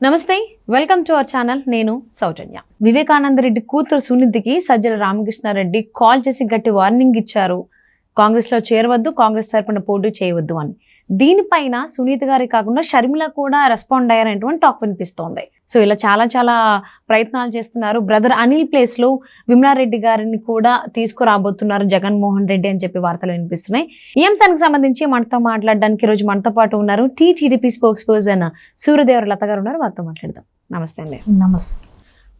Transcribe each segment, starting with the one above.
నమస్తే, welcome to our channel. నేను సౌజన్య. వివేకానంద రెడ్డి కూతురు సునీతికి సజ్జల రామకృష్ణారెడ్డి కాల్ చేసి గట్టి వార్నింగ్ ఇచ్చారు. కాంగ్రెస్ లో చేరవద్దు, కాంగ్రెస్ తరపున పోటీ చేయవద్దు అని. దీనిపైన సునీత గారి కాకుండా షర్మిల కూడా రెస్పాండ్ అయ్యారనేటువంటి టాక్ వినిపిస్తోంది. సో ఇలా చాలా ప్రయత్నాలు చేస్తున్నారు. బ్రదర్ అనిల్ ప్లేస్ లో విమలారెడ్డి గారిని కూడా తీసుకురాబోతున్నారు జగన్మోహన్ రెడ్డి అని చెప్పి వార్తలు వినిపిస్తున్నాయి. ఈ అంశానికి సంబంధించి మనతో మాట్లాడడానికి ఈ రోజు మనతో పాటు ఉన్నారు టీడీపీ స్పోక్స్ పర్సన్ సూర్యదేవర లత గారు ఉన్నారు. వారితో మాట్లాడదాం. నమస్తే అండి. నమస్తే.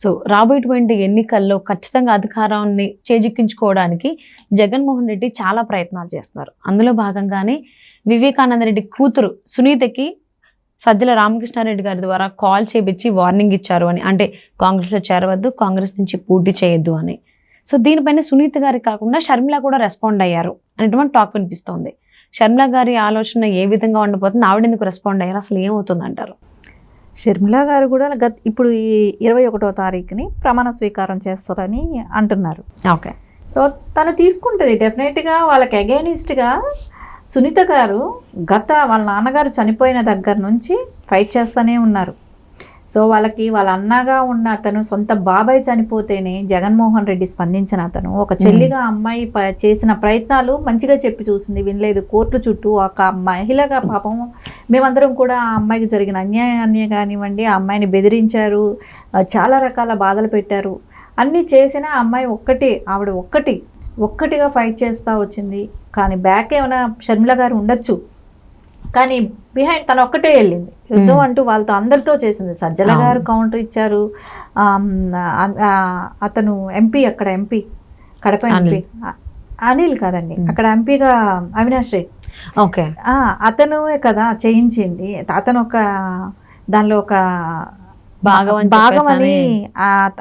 సో రాబోయేటువంటి ఎన్నికల్లో ఖచ్చితంగా అధికారాన్ని చేజిక్కించుకోవడానికి జగన్మోహన్ రెడ్డి చాలా ప్రయత్నాలు చేస్తున్నారు. అందులో భాగంగానే వివేకానంద రెడ్డి కూతురు సునీతకి సజ్జల రామకృష్ణారెడ్డి గారి ద్వారా కాల్ చేపించి వార్నింగ్ ఇచ్చారు అని, అంటే కాంగ్రెస్లో చేరవద్దు, కాంగ్రెస్ నుంచి పోటీ చేయొద్దు అని. సో దీనిపైన సునీత గారి కాకుండా షర్మిల కూడా రెస్పాండ్ అయ్యారు అనేటువంటి టాక్ వినిపిస్తోంది. షర్మిల గారి ఆలోచన ఏ విధంగా ఉండబోతుంది, ఆవిడ ఎందుకు రెస్పాండ్ అయ్యారు, అసలు ఏమవుతుంది అంటారు? షర్మిల గారు కూడా ఇప్పుడు ఈ 21వ తారీఖుని ప్రమాణ స్వీకారం చేస్తారని అంటున్నారు. ఓకే. సో తను తీసుకుంటుంది డెఫినెట్గా. వాళ్ళకి అగైనిస్ట్గా సునీత గారు వాళ్ళ నాన్నగారు చనిపోయిన దగ్గర నుంచి ఫైట్ చేస్తూనే ఉన్నారు. సో వాళ్ళకి వాళ్ళ అన్నగా ఉన్న అతను సొంత బాబాయ్ చనిపోతేనే జగన్మోహన్ రెడ్డి స్పందించిన అతను ఒక చెల్లిగా అమ్మాయి చేసిన ప్రయత్నాలు మంచిగా చెప్పి చూసింది, వినలేదు. కోర్టు చుట్టూ ఒక మహిళగా పాపం మేమందరం కూడా ఆ అమ్మాయికి జరిగిన అన్యాయాన్ని కానివ్వండి, ఆ అమ్మాయిని బెదిరించారు, చాలా రకాల బాధలు పెట్టారు. అన్నీ చేసిన ఆ అమ్మాయి ఆవిడ ఒక్కటిగా ఫైట్ చేస్తూ వచ్చింది. కానీ బ్యాక్ ఏమైనా షర్మిల గారు ఉండొచ్చు, కానీ బిహైండ్ తను ఒక్కటే వెళ్ళింది. యుద్ధం అంటూ వాళ్ళతో అందరితో చేసింది. సజ్జల గారు కౌంటర్ ఇచ్చారు. అతను ఎంపీ, అక్కడ ఎంపీ కడప ఎంపీ అనిల్ కాదండి, అక్కడ ఎంపీగా అవినాష్ రెడ్డి. ఓకే. అతను కదా చేయించింది. అతను దానిలో ఒక భాగం అని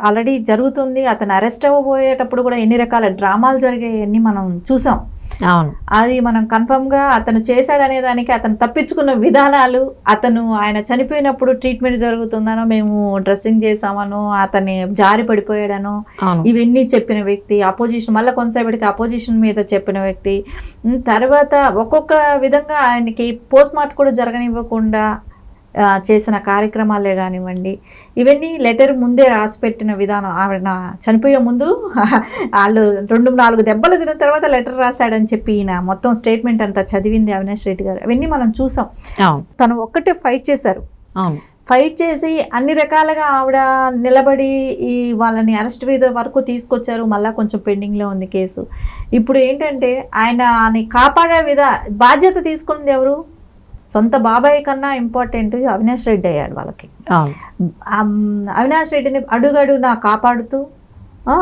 ఆల్రెడీ జరుగుతుంది. అతను అరెస్ట్ అవ్వబోయేటప్పుడు కూడా ఎన్ని రకాల డ్రామాలు జరిగాయని మనం చూసాం. అది మనం కన్ఫర్మ్గా అతను చేశాడనే దానికి అతను తప్పించుకున్న విధానాలు, ఆయన చనిపోయినప్పుడు ట్రీట్మెంట్ జరుగుతుందనో, మేము డ్రెస్సింగ్ చేసామనో, అతన్ని జారి పడిపోయాడనో, ఇవన్నీ చెప్పిన వ్యక్తి. అపోజిషన్ మళ్ళీ కొంతసేపటికి అపోజిషన్ మీద చెప్పిన వ్యక్తి. తర్వాత ఒక్కొక్క విధంగా ఆయనకి పోస్ట్ మార్టం కూడా జరగనివ్వకుండా చేసిన కార్యక్రమాలే కానివ్వండి, ఇవన్నీ లెటర్ ముందే రాసి పెట్టిన విధానం. ఆవిడ చనిపోయే ముందు వాళ్ళు 2-4 దెబ్బలు తిన్న తర్వాత లెటర్ రాశాడని చెప్పి ఈయన మొత్తం స్టేట్మెంట్ అంతా చదివింది అవినాష్ రెడ్డి గారు. అవన్నీ మనం చూసాం. తను ఒక్కటే ఫైట్ చేశారు. ఫైట్ చేసి అన్ని రకాలుగా ఆవిడ నిలబడి వాళ్ళని అరెస్ట్ వరకు తీసుకొచ్చారు. మళ్ళీ కొంచెం పెండింగ్లో ఉంది కేసు. ఇప్పుడు ఏంటంటే ఆయన కాపాడే బాధ్యత తీసుకున్నది ఎవరు? సొంత బాబాయ్ కన్నా ఇంపార్టెంట్ అవినాష్ రెడ్డి అయ్యాడు వాళ్ళకి. అవినాష్ రెడ్డిని అడుగడునా కాపాడుతూ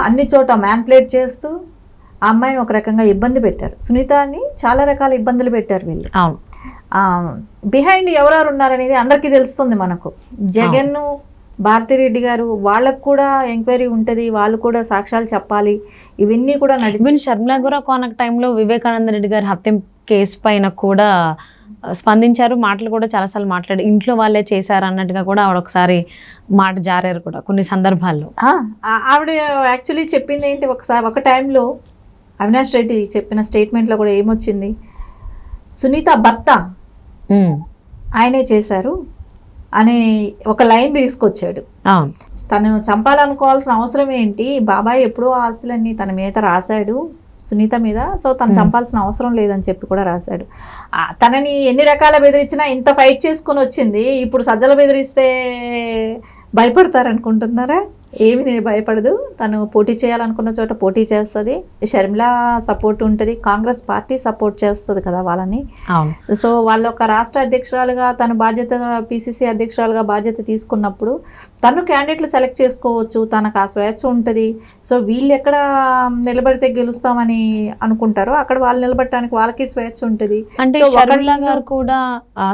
అన్ని చోట మ్యాన్ప్లేట్ చేస్తూ ఆ అమ్మాయిని ఒక రకంగా ఇబ్బంది పెట్టారు. సునీతని చాలా రకాల ఇబ్బందులు పెట్టారు వీళ్ళు. బిహైండ్ ఎవరెవరు ఉన్నారనేది అందరికీ తెలుస్తుంది మనకు. జగన్, భారతిరెడ్డి గారు, వాళ్ళకు కూడా ఎంక్వైరీ ఉంటుంది, వాళ్ళు కూడా సాక్ష్యాలు చెప్పాలి. ఇవన్నీ కూడా నడిచి షర్మిల కూడా కొనక టైంలో వివేకానంద రెడ్డి గారి హత్య కేసు పైన కూడా స్పందించారు. మాటలు కూడా చాలాసార్లు మాట్లాడి ఇంట్లో వాళ్ళే చేశారు అన్నట్టుగా కూడా ఆవిడ ఒకసారి మాట జారారు కూడా కొన్ని సందర్భాల్లో. ఆవిడ యాక్చువల్లీ చెప్పింది ఏంటి, ఒక టైంలో అవినాష్ రెడ్డి చెప్పిన స్టేట్మెంట్లో కూడా ఏమొచ్చింది, సునీత భర్త ఆయనే చేశారు అనే ఒక లైన్ తీసుకొచ్చాడు. తను చంపాలనుకోవాల్సిన అవసరం ఏంటి, బాబాయ్ ఎప్పుడో ఆస్తులన్నీ తన మీద రాశాడు సునీత మీద, సో తను చంపాల్సిన అవసరం లేదని చెప్పి కూడా రాశాడు. తనని ఎన్ని రకాల బెదిరించినా ఇంత ఫైట్ చేసుకొని వచ్చింది. ఇప్పుడు సజ్జల బెదిరిస్తే భయపడతారనుకుంటున్నారా? ఏమి భయపడదు. తను పోటీ చేయాలనుకున్న చోట పోటీ చేస్తుంది. షర్మిల సపోర్ట్ ఉంటుంది, కాంగ్రెస్ పార్టీ సపోర్ట్ చేస్తుంది కదా వాళ్ళని. సో వాళ్ళు ఒక రాష్ట్ర అధ్యక్షురాలుగా తను పిసిసి అధ్యక్షురాలుగా బాధ్యత తీసుకున్నప్పుడు తను క్యాండిడేట్లు సెలెక్ట్ చేసుకోవచ్చు, తనకు ఆ స్వేచ్ఛ ఉంటుంది. సో వీళ్ళు ఎక్కడ నిలబడితే గెలుస్తామని అనుకుంటారో అక్కడ వాళ్ళు నిలబడటానికి వాళ్ళకి స్వేచ్ఛ ఉంటుంది. అంటే షర్మిల గారు కూడా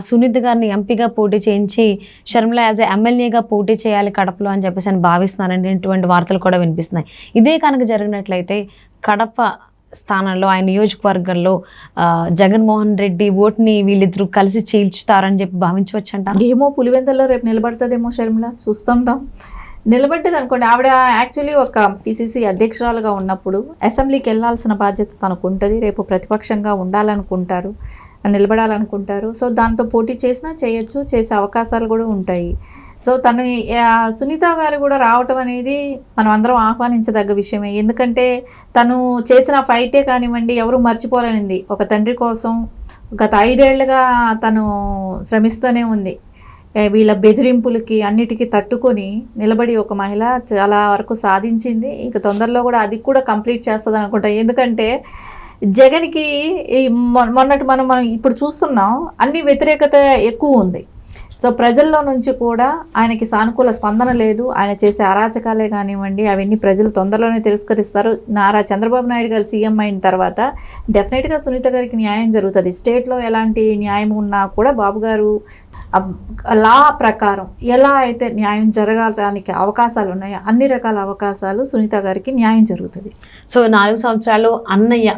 సునీత గారిని ఎంపీగా పోటీ చేయించి షర్మిల యాజ్ ఎమ్మెల్యేగా పోటీ చేయాలి కడపలో అని చెప్పేసి అని భావిస్తున్నారు అనేటువంటి వార్తలు కూడా వినిపిస్తున్నాయి. ఇదే కనుక జరిగినట్లయితే కడప స్థానంలో ఆయన నియోజకవర్గంలో జగన్మోహన్ రెడ్డి ఓటుని వీళ్ళిద్దరూ కలిసి చీల్చుతారని చెప్పి భావించవచ్చు అంటారు. ఏమో పులివెందుల్లో రేపు నిలబడుతుందేమో షర్మిల, చూస్తుంటాం. నిలబడ్డది అనుకోండి. ఆవిడ యాక్చువల్లీ ఒక పిసిసి అధ్యక్షురాలుగా ఉన్నప్పుడు అసెంబ్లీకి వెళ్ళాల్సిన బాధ్యత తనకు ఉంటుంది. రేపు ప్రతిపక్షంగా నిలబడాలనుకుంటారు. సో దాంతో పోటీ చేసినా చేయొచ్చు, చేసే అవకాశాలు కూడా ఉంటాయి. సో తను సునీత గారు కూడా రావటం అనేది మనం అందరం ఆహ్వానించదగ్గ విషయమే. ఎందుకంటే తను చేసిన ఫైటే కానివ్వండి ఎవరు మర్చిపోలేనిది. ఒక తండ్రి కోసం గత 5 ఏళ్లుగా తను శ్రమిస్తూనే ఉంది. వీళ్ళ బెదిరింపులకి అన్నిటికీ తట్టుకొని నిలబడి ఒక మహిళ చాలా వరకు సాధించింది. ఇంకా తొందరలో కూడా అది కూడా కంప్లీట్ చేస్తుంది అనుకుంటా. ఎందుకంటే జగన్కి మొన్నటి మనం ఇప్పుడు చూస్తున్నాం అన్ని వ్యతిరేకత ఎక్కువ ఉంది. సో ప్రజల్లో నుంచి కూడా ఆయనకి సానుకూల స్పందన లేదు. ఆయన చేసే అరాచకాలే కానివ్వండి అవన్నీ ప్రజలు తొందరలోనే తిరస్కరిస్తారు. నారా చంద్రబాబు నాయుడు గారు సీఎం అయిన తర్వాత డెఫినెట్గా సునీత గారికి న్యాయం జరుగుతుంది. స్టేట్లో ఎలాంటి న్యాయం ఉన్నా కూడా బాబు గారు లా ప్రకారం ఎలా అయితే న్యాయం జరగడానికి అవకాశాలు ఉన్నాయో అన్ని రకాల అవకాశాలు సునీత గారికి న్యాయం జరుగుతుంది. సో 4 సంవత్సరాలు అన్నయ్య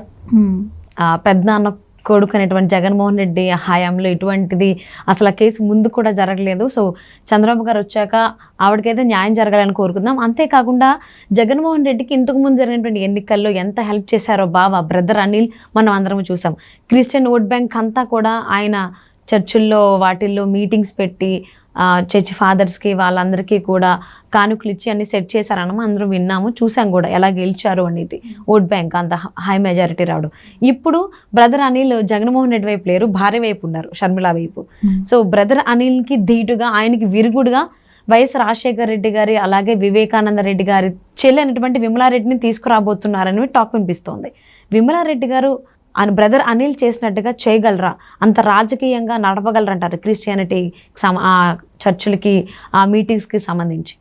పెద్దనాన్న కొడుకు అనేటువంటి జగన్మోహన్ రెడ్డి హయాంలో ఇటువంటిది అసలు ఆ కేసు ముందు కూడా జరగలేదు. సో చంద్రబాబు గారు వచ్చాక ఆవిడకైతే న్యాయం జరగాలని కోరుకుందాం. అంతేకాకుండా జగన్మోహన్ రెడ్డికి ఇంతకు ముందు జరిగినటువంటి ఎన్నికల్లో ఎంత హెల్ప్ చేశారో బావ బ్రదర్ అనిల్ మనం అందరం చూసాం. క్రిస్టియన్ ఓట్ బ్యాంక్ అంతా కూడా ఆయన చర్చిల్లో వాటిల్లో మీటింగ్స్ పెట్టి చర్చ్ ఫాదర్స్కి వాళ్ళందరికీ కూడా కానుకలు ఇచ్చి అన్ని సెట్ చేశారని అందరూ విన్నాము, చూసాం కూడా ఎలా గెలిచారు అనేది. ఓట్ బ్యాంక్ అంత హై మెజారిటీ రావడం. ఇప్పుడు బ్రదర్ అనిల్ జగన్మోహన్ రెడ్డి వైపు లేరు, భార్య వైపు ఉన్నారు, షర్మిల వైపు. సో బ్రదర్ అనిల్కి ధీటుగా ఆయనకి విరుగుడుగా వైఎస్ రాజశేఖర రెడ్డి గారి అలాగే వివేకానంద రెడ్డి గారి చెల్లి అనేటువంటి విమలారెడ్డిని తీసుకురాబోతున్నారని టాక్ వినిపిస్తోంది. విమలారెడ్డి గారు బ్రదర్ అనిల్ చేసినట్టుగా చేయగలరా, అంత రాజకీయంగా నడపగలరా అంటారు క్రిస్టియానిటీ ఆ చర్చిలకి ఆ మీటింగ్స్కి సంబంధించి?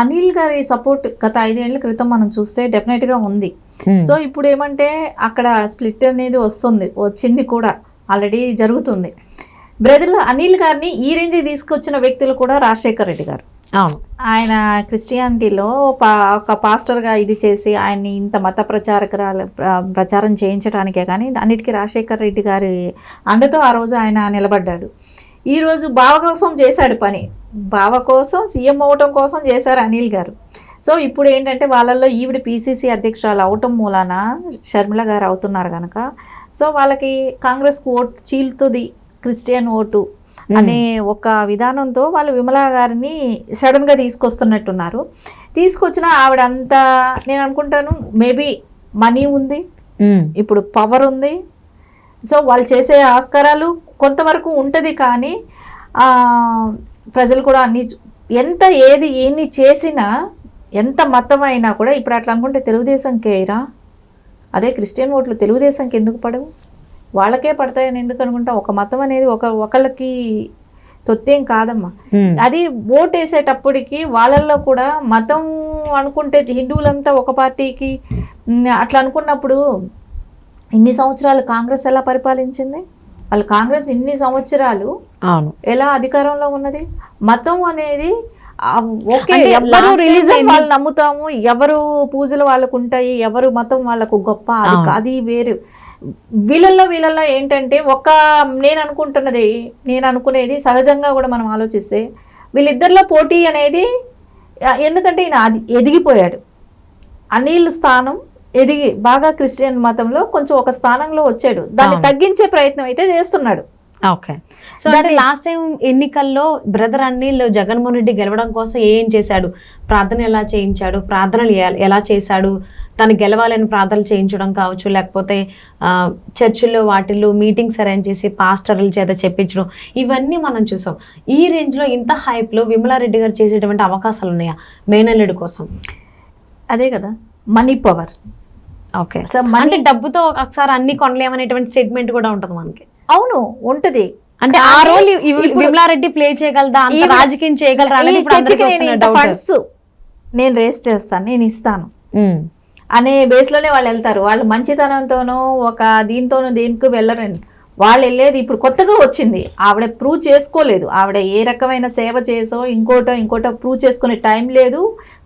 అనిల్ గారి సపోర్ట్ గత 5 ఏళ్ల క్రితం మనం చూస్తే డెఫినెట్గా ఉంది. సో ఇప్పుడు ఏమంటే అక్కడ స్ప్లిట్ అనేది వచ్చింది కూడా ఆల్రెడీ జరుగుతుంది. బ్రదర్ అనిల్ గారిని ఈ రేంజ్ తీసుకొచ్చిన వ్యక్తులు కూడా రాజశేఖర్ రెడ్డి గారు. ఆయన క్రిస్టియానిటీలో ఒక పాస్టర్గా ఇది చేసి ఆయన్ని ఇంత మత ప్రచారం చేయించడానికే కానీ అన్నిటికీ రాజశేఖర్ రెడ్డి గారి అండతో ఆ రోజు ఆయన నిలబడ్డాడు. ఈరోజు బావ కోసం చేశాడు పని, బావ కోసం సీఎం అవటం కోసం చేశారు అనిల్ గారు. సో ఇప్పుడు ఏంటంటే వాళ్ళల్లో ఈవిడ పీసీసీ అధ్యక్షురాలు అవటం మూలాన షర్మిల గారు అవుతున్నారు కనుక సో వాళ్ళకి కాంగ్రెస్కు ఓటు చీలుతుంది, క్రిస్టియన్ ఓటు అనే ఒక విధానంతో వాళ్ళు విమలా గారిని సడన్గా తీసుకొస్తున్నట్టున్నారు. తీసుకొచ్చిన ఆవిడంతా నేను అనుకుంటాను మేబీ మనీ ఉంది, ఇప్పుడు పవర్ ఉంది. సో వాళ్ళు చేసే ఆస్కారాలు కొంతవరకు ఉంటుంది. కానీ ప్రజలు కూడా ఎంత ఎన్ని చేసినా ఎంత మతం అయినా కూడా ఇప్పుడు అట్లా అనుకుంటే తెలుగుదేశంకేరా, అదే క్రిస్టియన్ ఓట్లు తెలుగుదేశంకి ఎందుకు పడవు, వాళ్ళకే పడతాయని ఎందుకు అనుకుంటా? ఒక మతం అనేది ఒకళ్ళకి తొత్తేం కాదమ్మా. అది ఓట్ వేసేటప్పటికి వాళ్ళల్లో కూడా మతం అనుకుంటే హిందువులంతా ఒక పార్టీకి అట్లా అనుకున్నప్పుడు ఇన్ని సంవత్సరాలు కాంగ్రెస్ ఎలా పరిపాలించింది? వాళ్ళు కాంగ్రెస్ ఇన్ని సంవత్సరాలు ఎలా అధికారంలో ఉన్నది? మతం అనేది ఓకే, ఎవరు రిలీజన్ వాళ్ళు నమ్ముతాము, ఎవరు పూజలు వాళ్ళకు ఉంటాయి, ఎవరు మతం వాళ్ళకు గొప్ప, అది వేరు. వీళ్ళల్లో ఏంటంటే నేను అనుకునేది సహజంగా కూడా మనం ఆలోచిస్తే వీళ్ళిద్దరిలో పోటీ అనేది, ఎందుకంటే ఈయన ఎదిగిపోయాడు, అనిల్ స్థానం ఎదిగి బాగా క్రిస్టియన్ మతంలో కొంచెం ఒక స్థానంలో వచ్చాడు, దాన్ని తగ్గించే ప్రయత్నం అయితే చేస్తున్నాడు. ఓకే. సో అంటే లాస్ట్ టైం ఎన్నికల్లో బ్రదర్ అనిల్ జగన్మోహన్ రెడ్డి గెలవడం కోసం ఏం చేశాడు? ప్రార్థన ఎలా చేయించాడు, ప్రార్థనలు ఎలా చేశాడు, తను గెలవాలని ప్రార్థనలు చేయించడం కావచ్చు, లేకపోతే చర్చిల్లో వాటిల్లో మీటింగ్స్ అరేంజ్ చేసి పాస్టర్ల చేత చెప్పించడం, ఇవన్నీ మనం చూసాం. ఈ రేంజ్లో ఇంత హైప్లో విమలారెడ్డి గారు చేసేటువంటి అవకాశాలు ఉన్నాయా మేనల్లుడి కోసం? అదే కదా మనీ పవర్. ఓకే. సో అంటే డబ్బుతో ఒకసారి అన్ని కొనలేమనేటువంటి స్టేట్మెంట్ కూడా ఉంటుంది మనకి. అవును ఉంటది. అంటే ఆ రోల్ విమలారెడ్డి ప్లే చేయగలదా, అంత రాజకీయం చేయగలరా? ఫండ్స్ నేను రేస్ చేస్తాను, నేను ఇస్తాను అనే బేస్లోనే వాళ్ళు వెళ్తారు. వాళ్ళు మంచితనంతోనో ఒక దీంతోనో దేనికి వెళ్ళరండి. వాళ్ళు వెళ్ళేది ఇప్పుడు కొత్తగా వచ్చింది, ఆవిడ ప్రూవ్ చేసుకోలేదు, ఆవిడ ఏ రకమైన సేవ చేసో ఇంకోటో ప్రూవ్ చేసుకునే టైం లేదు,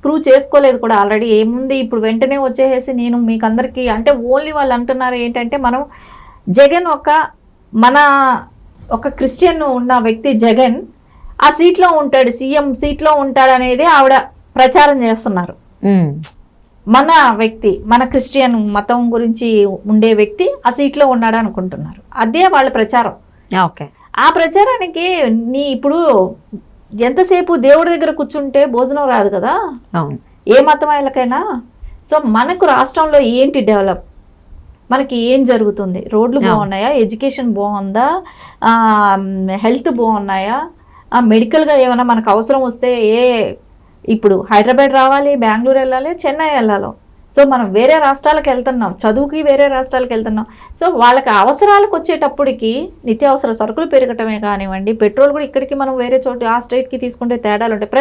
ప్రూవ్ చేసుకోలేదు కూడా. ఆల్రెడీ ఏముంది ఇప్పుడు వెంటనే వచ్చేసి నేను మీకు అందరికీ అంటే ఓన్లీ వాళ్ళు అంటున్నారు ఏంటంటే మనం జగన్ మన క్రిస్టియన్ ఉన్న వ్యక్తి జగన్ ఆ సీట్లో ఉంటాడు, సీఎం సీట్లో ఉంటాడు అనేది ఆవిడ ప్రచారం చేస్తున్నారు. మన వ్యక్తి, మన క్రిస్టియన్ మతం గురించి ఉండే వ్యక్తి ఆ సీట్లో ఉన్నాడు అనుకుంటున్నారు. అదే వాళ్ళ ప్రచారం. ఓకే. ఆ ప్రచారానికి ఇప్పుడు ఎంతసేపు దేవుడి దగ్గర కూర్చుంటే భోజనం రాదు కదా, అవును. ఏ మతం వాళ్ళకైనా. సో మనకు రాష్ట్రంలో ఏంటి డెవలప్, మనకి ఏం జరుగుతుంది, రోడ్లు బాగున్నాయా, ఎడ్యుకేషన్ బాగుందా, హెల్త్ బాగున్నాయా, మెడికల్గా ఏమైనా మనకు అవసరం వస్తే ఇప్పుడు హైదరాబాద్ రావాలి, బెంగళూరు వెళ్ళాలి, చెన్నై వెళ్ళాలి. సో మనం వేరే రాష్ట్రాలకు వెళ్తున్నాం, చదువుకి వేరే రాష్ట్రాలకు వెళ్తున్నాం. సో వాళ్ళకి అవసరాలకు వచ్చేటప్పటికి నిత్యావసర సరుకులు పెరగటమే కానివ్వండి, పెట్రోల్ కూడా ఇక్కడికి మనం వేరే చోటు ఆ స్టేట్కి తీసుకుంటే తేడాలు ఉంటాయి.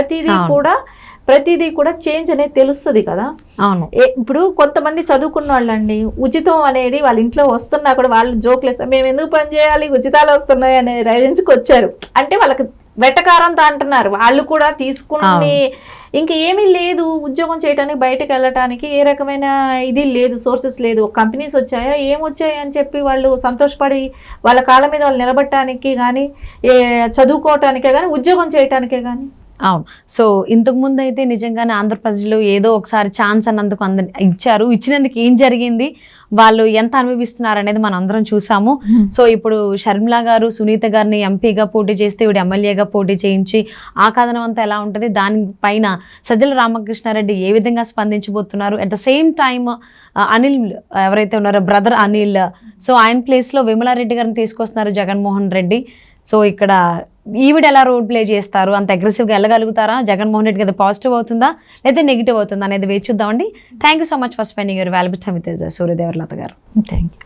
ప్రతిదీ కూడా చేంజ్ అనేది తెలుస్తుంది కదా. అవును. ఇప్పుడు కొంతమంది చదువుకున్న వాళ్ళండి, ఉచితం అనేది వాళ్ళ ఇంట్లో వస్తున్నా కూడా వాళ్ళు జోక్లేస్తారు, మేము ఎందుకు పని చేయాలి, ఉచితాలు వస్తున్నాయి అనే రేంజ్కి వచ్చారు. అంటే వాళ్ళకి వెటకారంతో అంటున్నారు. వాళ్ళు కూడా తీసుకుని ఇంకా ఏమీ లేదు, ఉద్యోగం చేయడానికి బయటకు వెళ్ళటానికి ఏ రకమైన ఇది లేదు, సోర్సెస్ లేదు. కంపెనీస్ వచ్చాయా, ఏమొచ్చాయి అని చెప్పి వాళ్ళు సంతోషపడి వాళ్ళ కాళ్ళ మీద వాళ్ళు నిలబడటానికి కానీ, చదువుకోవటానికే కానీ, ఉద్యోగం చేయటానికే కానీ. అవును. సో ఇంతకు ముందు అయితే నిజంగానే ఆంధ్రప్రదేశ్లో ఏదో ఒకసారి ఛాన్స్ అన్నందుకు ఇచ్చారు, ఇచ్చినందుకు ఏం జరిగింది, వాళ్ళు ఎంత అనుభవిస్తున్నారు అనేది మనం అందరం చూసాము. సో ఇప్పుడు షర్మిల గారు సునీత గారిని ఎంపీగా పోటీ చేస్తే ఇవి ఎమ్మెల్యేగా పోటీ చేయించి ఆ కథనం అంతా ఎలా ఉంటుంది, దానిపైన సజ్జల రామకృష్ణారెడ్డి ఏ విధంగా స్పందించబోతున్నారు. At the same time Anil ఎవరైతే ఉన్నారో బ్రదర్ అనిల్, సో ఆయన ప్లేస్లో విమలారెడ్డి గారిని తీసుకొస్తున్నారు జగన్మోహన్ రెడ్డి. సో ఇక్కడ ఈవిడ ఎలా రోల్ ప్లే చేస్తారు, అంత అగ్రెసివ్గా వెళ్ళగలుగుతారా, జగన్మోహన్ రెడ్డికి అది పాజిటివ్ అవుతుందా లేదా నెగిటివ్ అవుతుందా అనేది వేచి చూద్దామండి. Thank you so much for spending your valuable time with Suryadevaralatha గారు. Thank you.